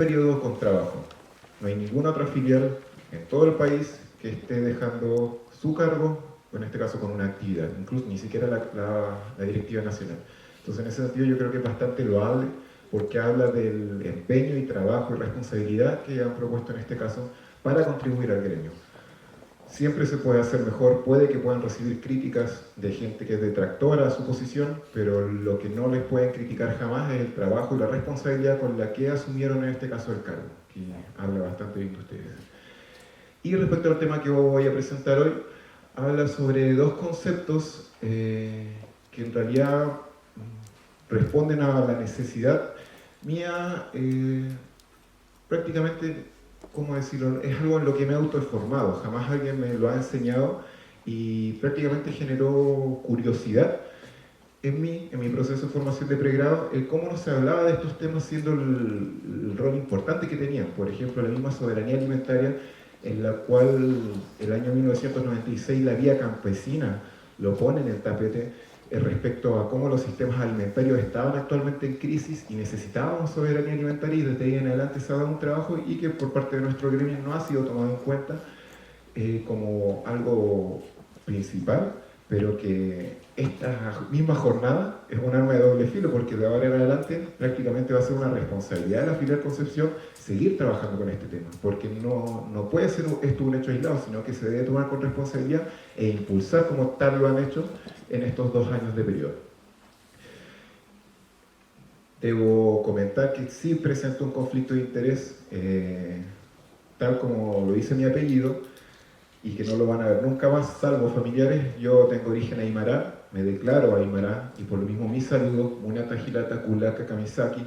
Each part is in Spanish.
periodo con trabajo. No hay ninguna otra filial en todo el país que esté dejando su cargo, o en este caso con una actividad, incluso ni siquiera la directiva nacional. Entonces, en ese sentido, yo creo que es bastante loable porque habla del empeño y trabajo y responsabilidad que han propuesto en este caso para contribuir al gremio. Siempre se puede hacer mejor, puede que puedan recibir críticas de gente que es detractora a su posición, pero lo que no les pueden criticar jamás es el trabajo y la responsabilidad con la que asumieron en este caso el cargo, que habla bastante bien de ustedes. Y respecto al tema que voy a presentar hoy, habla sobre dos conceptos que en realidad responden a la necesidad mía, prácticamente, ¿cómo decirlo? Es algo en lo que me he autoformado, jamás alguien me lo ha enseñado y prácticamente generó curiosidad en mi proceso de formación de pregrado, el cómo no se hablaba de estos temas siendo el rol importante que tenían. Por ejemplo, la misma soberanía alimentaria, en la cual el año 1996 la vía campesina lo pone en el tapete respecto a cómo los sistemas alimentarios estaban actualmente en crisis y necesitábamos soberanía alimentaria, y desde ahí en adelante se ha dado un trabajo y que por parte de nuestro gremio no ha sido tomado en cuenta como algo principal, pero que esta misma jornada es un arma de doble filo, porque de ahora en adelante prácticamente va a ser una responsabilidad de la filial Concepción seguir trabajando con este tema, porque no puede ser esto un hecho aislado, sino que se debe tomar con responsabilidad e impulsar como tal lo han hecho en estos 2 años de periodo. Debo comentar que sí presento un conflicto de interés, tal como lo dice mi apellido, y que no lo van a ver nunca más, salvo familiares. Yo tengo origen aymara, me declaro aymara, y por lo mismo mi saludo, Munata Hilata Kulaka Kamisaki,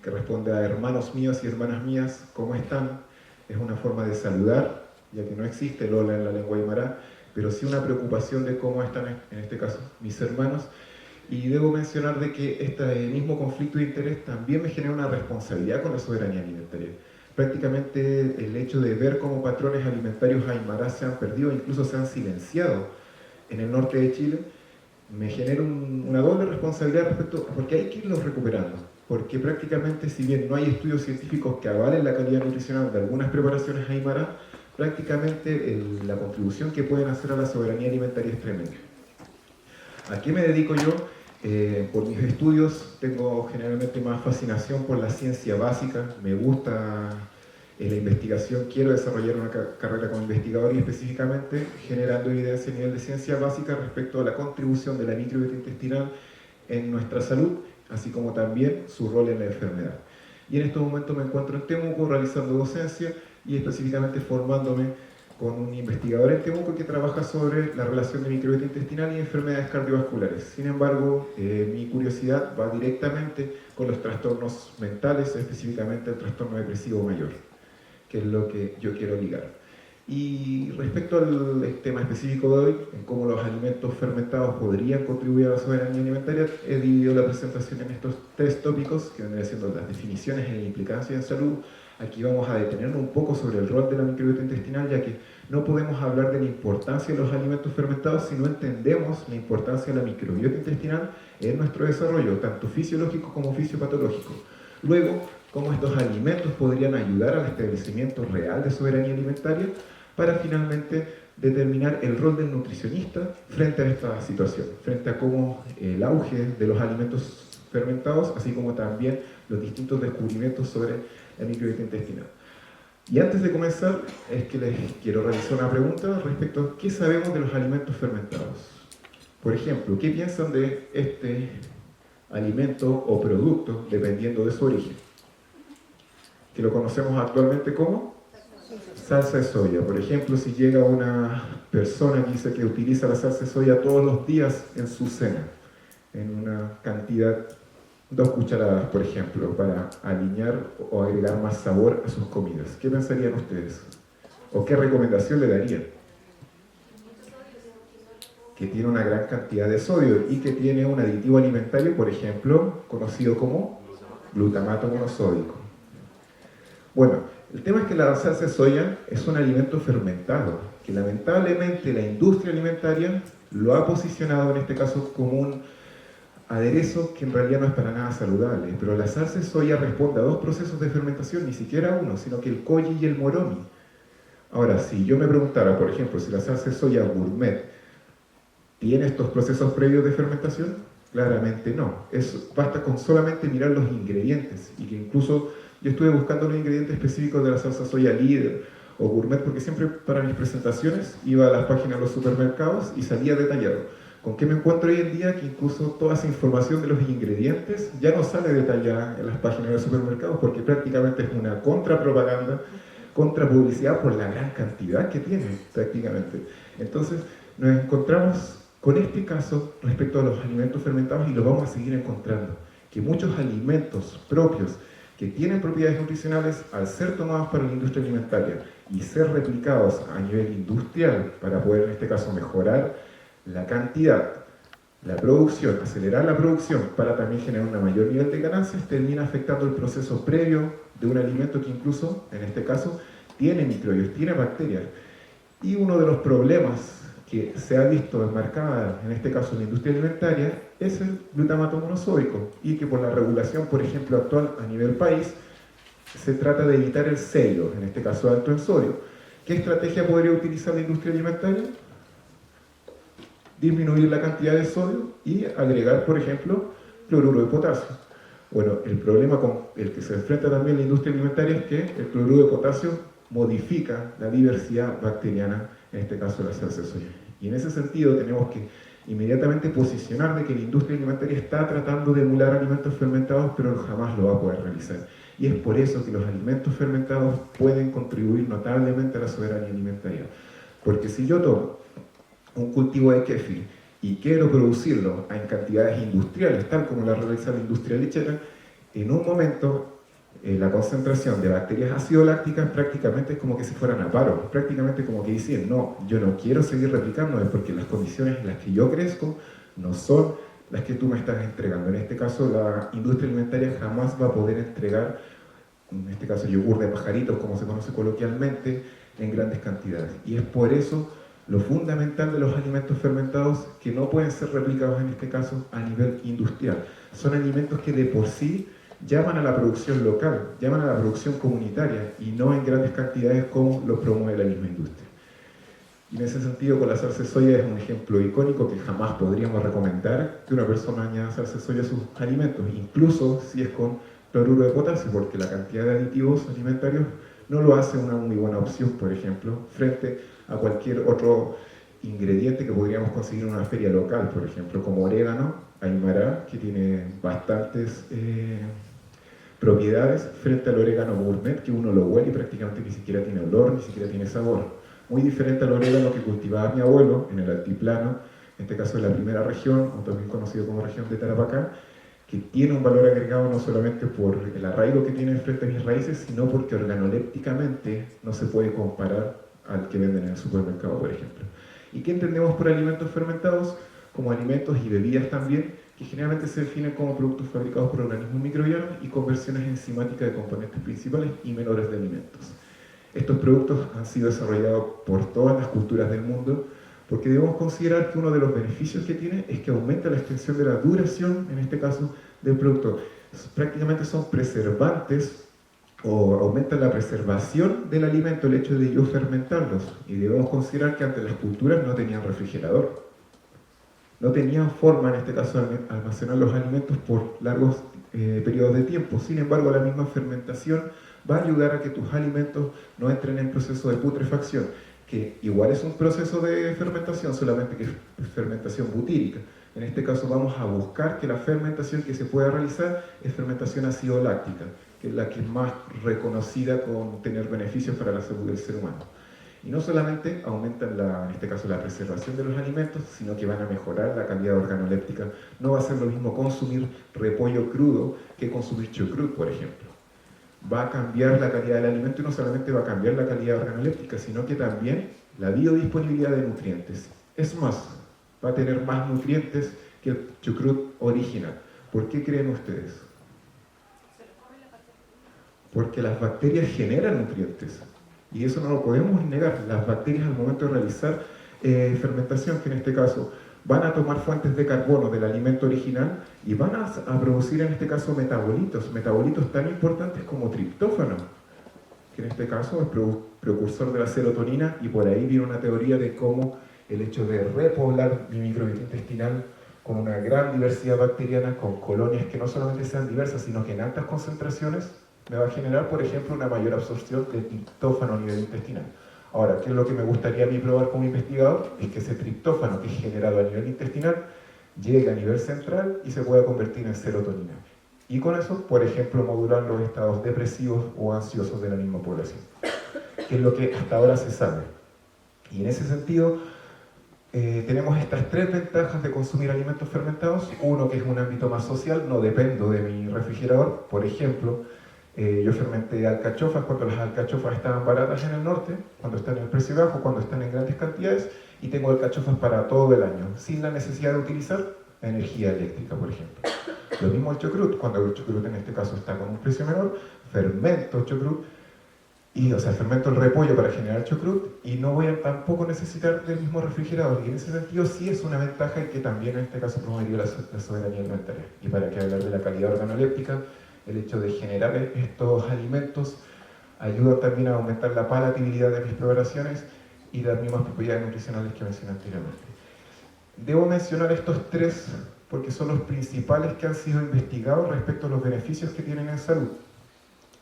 que responde a hermanos míos y hermanas mías, ¿cómo están? Es una forma de saludar, ya que no existe Lola en la lengua aymara, pero sí una preocupación de cómo están, en este caso, mis hermanos. Y debo mencionar de que este mismo conflicto de interés también me genera una responsabilidad con la soberanía alimentaria. Prácticamente el hecho de ver cómo patrones alimentarios aymaras se han perdido, incluso se han silenciado en el norte de Chile, me genera una doble responsabilidad respecto, porque hay que irlos recuperando, porque prácticamente, si bien no hay estudios científicos que avalen la calidad nutricional de algunas preparaciones aymaras, prácticamente la contribución que pueden hacer a la soberanía alimentaria es tremenda. ¿A qué me dedico yo? Por mis estudios tengo generalmente más fascinación por la ciencia básica, me gusta la investigación, quiero desarrollar una carrera como investigador y específicamente generando evidencia a nivel de ciencia básica respecto a la contribución de la microbiota intestinal en nuestra salud, así como también su rol en la enfermedad. Y en estos momentos me encuentro en Temuco realizando docencia y específicamente formándome con un investigador en Temuco que trabaja sobre la relación de microbiota intestinal y enfermedades cardiovasculares. Sin embargo, mi curiosidad va directamente con los trastornos mentales, específicamente el trastorno depresivo mayor, que es lo que yo quiero ligar. Y respecto al tema específico de hoy, en cómo los alimentos fermentados podrían contribuir a la soberanía alimentaria, he dividido la presentación en estos 3 tópicos, que vendrían siendo las definiciones e implicancias en salud. Aquí vamos a detenernos un poco sobre el rol de la microbiota intestinal, ya que no podemos hablar de la importancia de los alimentos fermentados si no entendemos la importancia de la microbiota intestinal en nuestro desarrollo, tanto fisiológico como fisiopatológico. Luego, cómo estos alimentos podrían ayudar al establecimiento real de soberanía alimentaria, para finalmente determinar el rol del nutricionista frente a esta situación, frente a cómo el auge de los alimentos fermentados, así como también los distintos descubrimientos sobre la microbiota intestinal. Y antes de comenzar, es que les quiero realizar una pregunta respecto a qué sabemos de los alimentos fermentados. Por ejemplo, ¿qué piensan de este alimento o producto dependiendo de su origen? Que lo conocemos actualmente como salsa de soya. Por ejemplo, si llega una persona que dice que utiliza la salsa de soya todos los días en su cena, en una cantidad, 2 cucharadas, por ejemplo, para alinear o agregar más sabor a sus comidas, ¿qué pensarían ustedes? ¿O qué recomendación le darían? Que tiene una gran cantidad de sodio y que tiene un aditivo alimentario, por ejemplo, conocido como glutamato monosódico. Bueno, el tema es que la salsa de soya es un alimento fermentado, que lamentablemente la industria alimentaria lo ha posicionado en este caso como un aderezo que en realidad no es para nada saludable, pero la salsa de soya responde a dos procesos de fermentación, ni siquiera uno, sino que el koji y el moromi. Ahora, si yo me preguntara, por ejemplo, si la salsa de soya gourmet tiene estos procesos previos de fermentación, claramente no. Basta con solamente mirar los ingredientes, y que incluso yo estuve buscando los ingredientes específicos de la salsa soya líder o gourmet, porque siempre para mis presentaciones iba a las páginas de los supermercados y salía detallado. ¿Con qué me encuentro hoy en día? Que incluso toda esa información de los ingredientes ya no sale detallada en las páginas de los supermercados, porque prácticamente es una contrapropaganda, contrapublicidad por la gran cantidad que tiene prácticamente. Entonces nos encontramos con este caso respecto a los alimentos fermentados, y lo vamos a seguir encontrando, que muchos alimentos propios que tienen propiedades nutricionales, al ser tomados para la industria alimentaria y ser replicados a nivel industrial para poder en este caso mejorar la cantidad, la producción, acelerar la producción para también generar un mayor nivel de ganancias, termina afectando el proceso previo de un alimento que incluso, en este caso, tiene microbios, tiene bacterias. Y uno de los problemas que se ha visto enmarcada, en este caso en la industria alimentaria, es el glutamato monosódico, y que por la regulación, por ejemplo, actual a nivel país, se trata de evitar el sello, en este caso alto en sodio. ¿Qué estrategia podría utilizar la industria alimentaria? Disminuir la cantidad de sodio y agregar, por ejemplo, cloruro de potasio. Bueno, el problema con el que se enfrenta también la industria alimentaria es que el cloruro de potasio modifica la diversidad bacteriana, en este caso la salsa de soya. Y en ese sentido tenemos que inmediatamente posicionar de que la industria alimentaria está tratando de emular alimentos fermentados, pero jamás lo va a poder realizar. Y es por eso que los alimentos fermentados pueden contribuir notablemente a la soberanía alimentaria. Porque si yo tomo un cultivo de kéfir y quiero producirlo en cantidades industriales, tal como la realiza la industria lechera, en un momento la concentración de bacterias ácido-lácticas prácticamente es como que se fueran a paro, prácticamente como que dicen, no, yo no quiero seguir replicando, es porque las condiciones en las que yo crezco no son las que tú me estás entregando. En este caso, la industria alimentaria jamás va a poder entregar, en este caso, yogur de pajaritos, como se conoce coloquialmente, en grandes cantidades. Y es por eso lo fundamental de los alimentos fermentados, que no pueden ser replicados en este caso a nivel industrial. Son alimentos que de por sí llaman a la producción local, llaman a la producción comunitaria, y no en grandes cantidades como lo promueve la misma industria. Y en ese sentido, con la salsa de soya es un ejemplo icónico que jamás podríamos recomendar que una persona añada salsa de soya a sus alimentos, incluso si es con cloruro de potasio, porque la cantidad de aditivos alimentarios no lo hace una muy buena opción, por ejemplo, frente a cualquier otro ingrediente que podríamos conseguir en una feria local, por ejemplo, como orégano, aymara, que tiene bastantes propiedades, frente al orégano gourmet, que uno lo huele y prácticamente ni siquiera tiene olor, ni siquiera tiene sabor. Muy diferente al orégano que cultivaba mi abuelo en el altiplano, en este caso en la primera región, o también conocido como región de Tarapacá, que tiene un valor agregado no solamente por el arraigo que tiene frente a mis raíces, sino porque organolépticamente no se puede comparar al que venden en el supermercado, por ejemplo. ¿Y qué entendemos por alimentos fermentados? Como alimentos y bebidas también, que generalmente se definen como productos fabricados por organismos microbianos y conversiones enzimáticas de componentes principales y menores de alimentos. Estos productos han sido desarrollados por todas las culturas del mundo, porque debemos considerar que uno de los beneficios que tiene es que aumenta la extensión de la duración, en este caso, del producto. Prácticamente son preservantes, o aumentan la preservación del alimento, el hecho de yo fermentarlos. Y debemos considerar que antes las culturas no tenían refrigerador, no tenían forma, en este caso, de almacenar los alimentos por largos periodos de tiempo. Sin embargo, la misma fermentación va a ayudar a que tus alimentos no entren en proceso de putrefacción, que igual es un proceso de fermentación, solamente que es fermentación butírica. En este caso vamos a buscar que la fermentación que se pueda realizar es fermentación ácido-láctica, que es la que es más reconocida con tener beneficios para la salud del ser humano. Y no solamente aumentan, en este caso, la preservación de los alimentos, sino que van a mejorar la calidad organoléptica. No va a ser lo mismo consumir repollo crudo que consumir chucrut, por ejemplo. Va a cambiar la calidad del alimento, y no solamente va a cambiar la calidad organoléptica, sino que también la biodisponibilidad de nutrientes. Es más, va a tener más nutrientes que el chucrut original. ¿Por qué creen ustedes? Porque las bacterias generan nutrientes. Y eso no lo podemos negar. Las bacterias, al momento de realizar fermentación, que en este caso van a tomar fuentes de carbono del alimento original y van a producir en este caso metabolitos tan importantes como triptófano, que en este caso es precursor de la serotonina, y por ahí viene una teoría de cómo el hecho de repoblar mi microbiota intestinal con una gran diversidad bacteriana, con colonias que no solamente sean diversas, sino que en altas concentraciones, me va a generar, por ejemplo, una mayor absorción de triptófano a nivel intestinal. Ahora, ¿qué es lo que me gustaría a mí probar como investigador? Es que ese triptófano que es generado a nivel intestinal llegue a nivel central y se pueda convertir en serotonina. Y con eso, por ejemplo, modular los estados depresivos o ansiosos de la misma población, que es lo que hasta ahora se sabe. Y en ese sentido, tenemos estas tres ventajas de consumir alimentos fermentados. Uno, que es un ámbito más social, no dependo de mi refrigerador. Por ejemplo, yo fermenté alcachofas cuando las alcachofas estaban baratas en el norte, cuando están en el precio bajo, cuando están en grandes cantidades, y tengo alcachofas para todo el año, sin la necesidad de utilizar energía eléctrica, por ejemplo. Lo mismo el chucrut, cuando el chucrut en este caso está con un precio menor, fermento chucrut, fermento el repollo para generar chucrut y no voy a tampoco necesitar del mismo refrigerador. Y en ese sentido sí es una ventaja y que también en este caso promovería la soberanía alimentaria. Y para que hablar de la calidad organoléptica, el hecho de generar estos alimentos ayuda también a aumentar la palatabilidad de mis preparaciones y las mismas propiedades nutricionales que mencioné anteriormente. Debo mencionar estos tres porque son los principales que han sido investigados respecto a los beneficios que tienen en salud.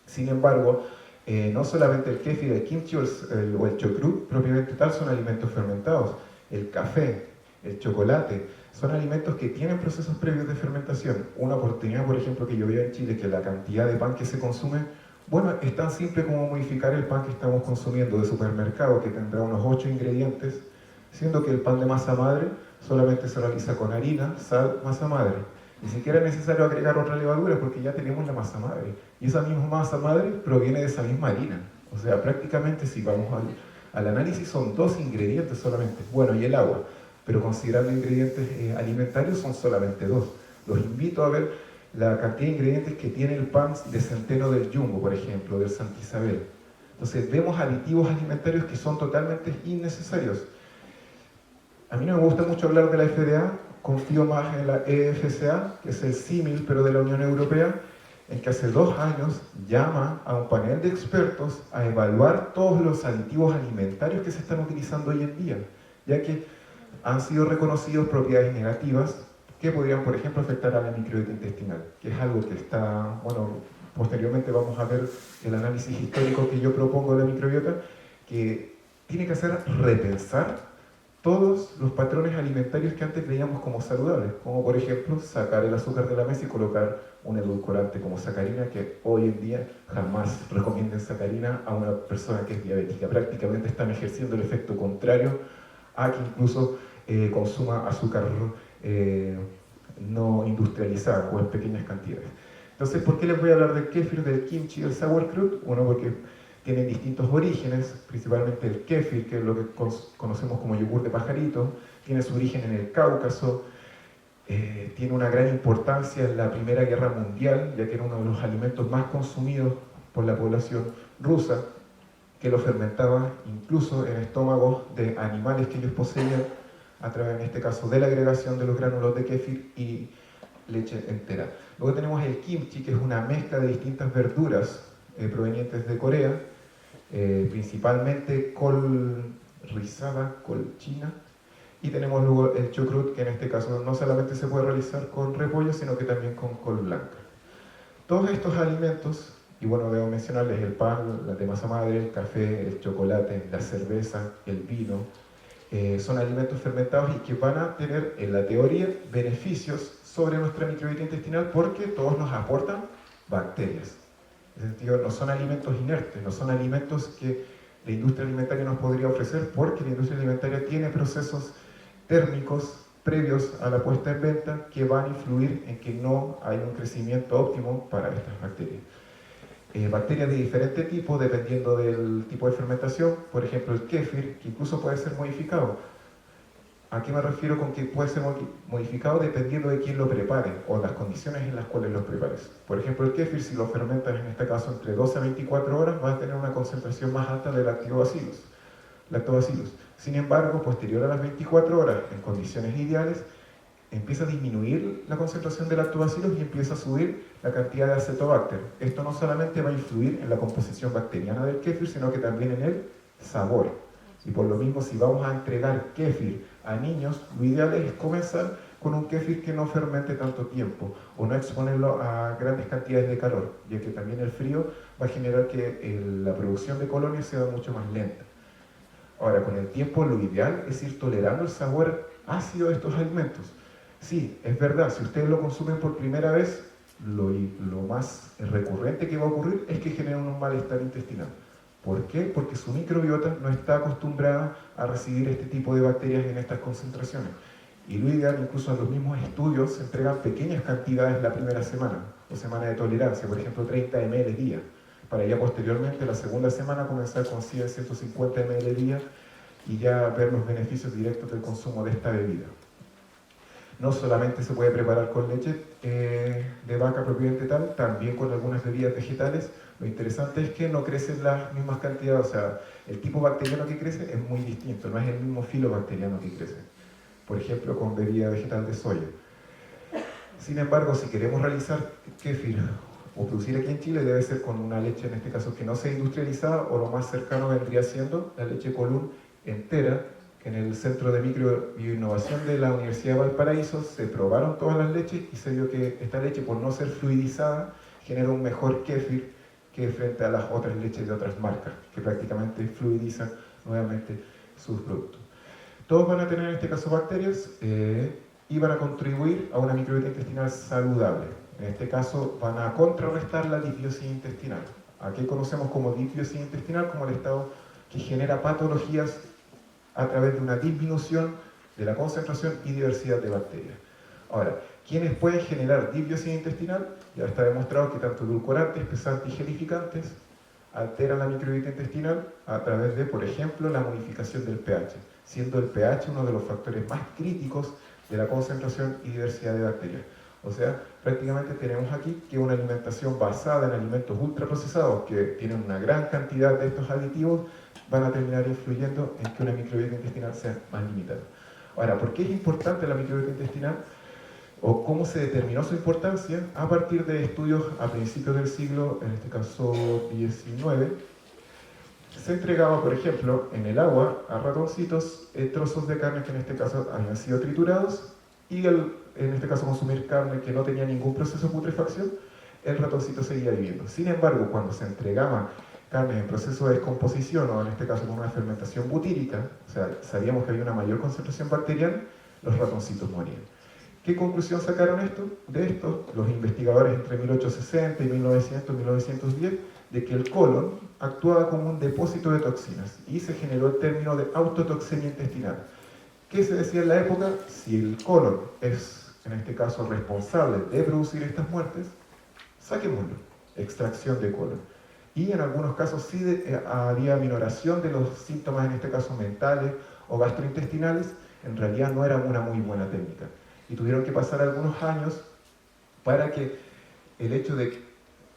Sin embargo, no solamente el kéfir, el kimchi o el chucrut propiamente tal son alimentos fermentados. El café, el chocolate, son alimentos que tienen procesos previos de fermentación. Una oportunidad, por ejemplo, que yo veo en Chile, que la cantidad de pan que se consume, bueno, es tan simple como modificar el pan que estamos consumiendo de supermercado, que tendrá unos 8 ingredientes, siendo que el pan de masa madre solamente se realiza con harina, sal, masa madre. Ni siquiera es necesario agregar otra levadura porque ya tenemos la masa madre. Y esa misma masa madre proviene de esa misma harina. O sea, prácticamente si vamos al análisis son 2 ingredientes solamente. Bueno, y el agua. Pero considerando ingredientes alimentarios son solamente 2. Los invito a ver la cantidad de ingredientes que tiene el pan de centeno del Jumbo, por ejemplo, del Santa Isabel. Entonces vemos aditivos alimentarios que son totalmente innecesarios. A mí no me gusta mucho hablar de la FDA, confío más en la EFSA, que es el símil, pero de la Unión Europea, en que hace 2 años llama a un panel de expertos a evaluar todos los aditivos alimentarios que se están utilizando hoy en día, ya que han sido reconocidos propiedades negativas que podrían, por ejemplo, afectar a la microbiota intestinal, que es algo que está, bueno, posteriormente vamos a ver el análisis histórico que yo propongo de la microbiota, que tiene que hacer repensar todos los patrones alimentarios que antes veíamos como saludables, como por ejemplo sacar el azúcar de la mesa y colocar un edulcorante como sacarina, que hoy en día jamás recomienden sacarina a una persona que es diabética. Prácticamente están ejerciendo el efecto contrario a que incluso consuma azúcar no industrializada o en pequeñas cantidades. Entonces, ¿por qué les voy a hablar del kéfir, del kimchi y del sauerkraut? Uno, porque tienen distintos orígenes, principalmente el kéfir, que es lo que conocemos como yogur de pajarito, tiene su origen en el Cáucaso, tiene una gran importancia en la Primera Guerra Mundial, ya que era uno de los alimentos más consumidos por la población rusa, que lo fermentaba incluso en estómagos de animales que ellos poseían, a través, en este caso, de la agregación de los gránulos de kéfir y leche entera. Luego tenemos el kimchi, que es una mezcla de distintas verduras provenientes de Corea, principalmente col rizada, col china, y tenemos luego el chucrut, que en este caso no solamente se puede realizar con repollo, sino que también con col blanca. Todos estos alimentos, y bueno, debo mencionarles el pan, la de masa madre, el café, el chocolate, la cerveza, el vino, son alimentos fermentados y que van a tener, en la teoría, beneficios sobre nuestra microbiota intestinal porque todos nos aportan bacterias. En ese sentido, no son alimentos inertes, no son alimentos que la industria alimentaria nos podría ofrecer porque la industria alimentaria tiene procesos térmicos previos a la puesta en venta que van a influir en que no haya un crecimiento óptimo para estas bacterias. Bacterias de diferente tipo dependiendo del tipo de fermentación, por ejemplo el kéfir, que incluso puede ser modificado. ¿A qué me refiero con que puede ser modificado dependiendo de quién lo prepare o las condiciones en las cuales lo prepares? Por ejemplo, el kéfir, si lo fermentas en este caso entre 12 a 24 horas, va a tener una concentración más alta de lactobacillus. Sin embargo, posterior a las 24 horas, en condiciones ideales, empieza a disminuir la concentración de lactobacilos y empieza a subir la cantidad de acetobacter. Esto no solamente va a influir en la composición bacteriana del kéfir, sino que también en el sabor. Y por lo mismo, si vamos a entregar kéfir a niños, lo ideal es comenzar con un kéfir que no fermente tanto tiempo, o no exponerlo a grandes cantidades de calor, ya que también el frío va a generar que la producción de colonias sea mucho más lenta. Ahora, con el tiempo lo ideal es ir tolerando el sabor ácido de estos alimentos. Sí, es verdad, si ustedes lo consumen por primera vez, lo más recurrente que va a ocurrir es que generen un malestar intestinal. ¿Por qué? Porque su microbiota no está acostumbrada a recibir este tipo de bacterias en estas concentraciones. Y lo ideal, incluso en los mismos estudios, se entregan pequeñas cantidades la primera semana, o semana de tolerancia, por ejemplo 30 ml día, para ya posteriormente la segunda semana comenzar con 100, 150 ml día y ya ver los beneficios directos del consumo de esta bebida. No solamente se puede preparar con leche de vaca propiamente tal, también con algunas bebidas vegetales. Lo interesante es que no crecen las mismas cantidades, o sea, el tipo bacteriano que crece es muy distinto, no es el mismo filo bacteriano que crece. Por ejemplo, con bebida vegetal de soya. Sin embargo, si queremos realizar kéfir o producir aquí en Chile, debe ser con una leche, en este caso, que no sea industrializada, o lo más cercano vendría siendo la leche Colún entera, que en el Centro de Microbioinnovación de la Universidad de Valparaíso se probaron todas las leches y se vio que esta leche, por no ser fluidizada, genera un mejor kéfir que frente a las otras leches de otras marcas, que prácticamente fluidizan nuevamente sus productos. Todos van a tener en este caso bacterias y van a contribuir a una microbiota intestinal saludable. En este caso van a contrarrestar la disbiosis intestinal. Aquí conocemos como disbiosis intestinal como el estado que genera patologías a través de una disminución de la concentración y diversidad de bacterias. Ahora, ¿quiénes pueden generar disbiosis intestinal? Ya está demostrado que tanto edulcorantes, pesantes y gelificantes alteran la microbiota intestinal a través de, por ejemplo, la modificación del pH, siendo el pH uno de los factores más críticos de la concentración y diversidad de bacterias. O sea, prácticamente tenemos aquí que una alimentación basada en alimentos ultraprocesados que tienen una gran cantidad de estos aditivos van a terminar influyendo en que una microbiota intestinal sea más limitada. Ahora, ¿por qué es importante la microbiota intestinal? ¿O cómo se determinó su importancia? A partir de estudios a principios del siglo, en este caso XIX, se entregaba, por ejemplo, en el agua a ratoncitos trozos de carne que en este caso habían sido triturados y en este caso consumir carne que no tenía ningún proceso de putrefacción, el ratoncito seguía viviendo. Sin embargo, cuando se entregaba carne en proceso de descomposición o en este caso con una fermentación butírica, o sea, sabíamos que había una mayor concentración bacteriana, los ratoncitos morían. ¿Qué conclusión sacaron de esto? Los investigadores entre 1860 y 1900, 1910, de que el colon actuaba como un depósito de toxinas y se generó el término de autotoxemia intestinal. ¿Qué se decía en la época? Si el colon es, en este caso, responsable de producir estas muertes, saquémoslo, extracción de colon. Y en algunos casos sí había minoración de los síntomas, en este caso mentales o gastrointestinales, en realidad no era una muy buena técnica. Y tuvieron que pasar algunos años para que el hecho de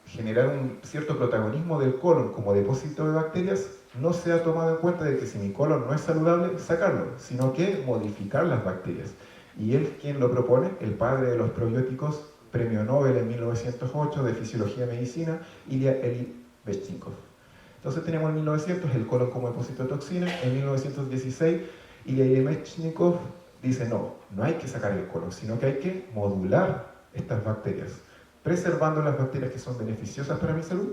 generar un cierto protagonismo del colon como depósito de bacterias no sea tomado en cuenta de que si mi colon no es saludable, sacarlo, sino que modificar las bacterias. Y él, quien lo propone, el padre de los probióticos, premio Nobel en 1908 de Fisiología y Medicina, Ilya Mechnikov. Entonces tenemos en 1900 el colon como depósito de toxinas, en 1916 Ilya Mechnikov dice no hay que sacar el colon, sino que hay que modular estas bacterias, preservando las bacterias que son beneficiosas para mi salud